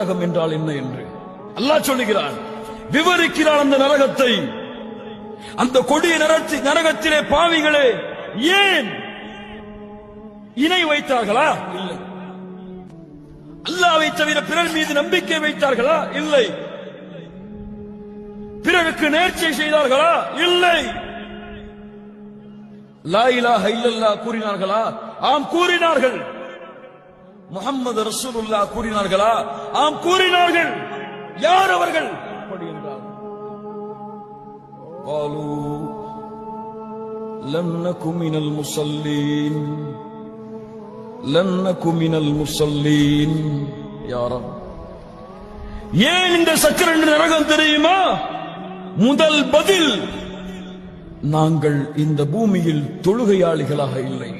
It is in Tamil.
நரகம் என்றால் என்ன என்று அல்லாஹ் சொல்லுகிறான், விவரிக்கிறான் அந்த நரகத்தை. அந்த கொடிய நரகத்திலே பாவிகளே ஏன் இணை வைத்தார்களா? இல்லை. அல்லாஹ்வை தவிர பிறர் மீது நம்பிக்கை வைத்தார்களா? இல்லை. பிறருக்கு நேர்ச்சை செய்தார்களா? இல்லை. லா இலாஹ இல்லல்லாஹ் கூறினார்களா? ஆம் கூறினார்கள். முஹம்மது ரசூலுல்லாஹ் கூறினார்களா? ஆம் கூறினார்கள். யார் அவர்கள்? அப்படி என்றால் قالوا لم نكن من المصلين لم نكن من المصلين. يا رب, ஏன் இந்த சக்கரண்டு நரகம் தெரியுமா? முதல் பதில், நாங்கள் இந்த பூமியில் தொழுகையாளிகளாக இல்லை.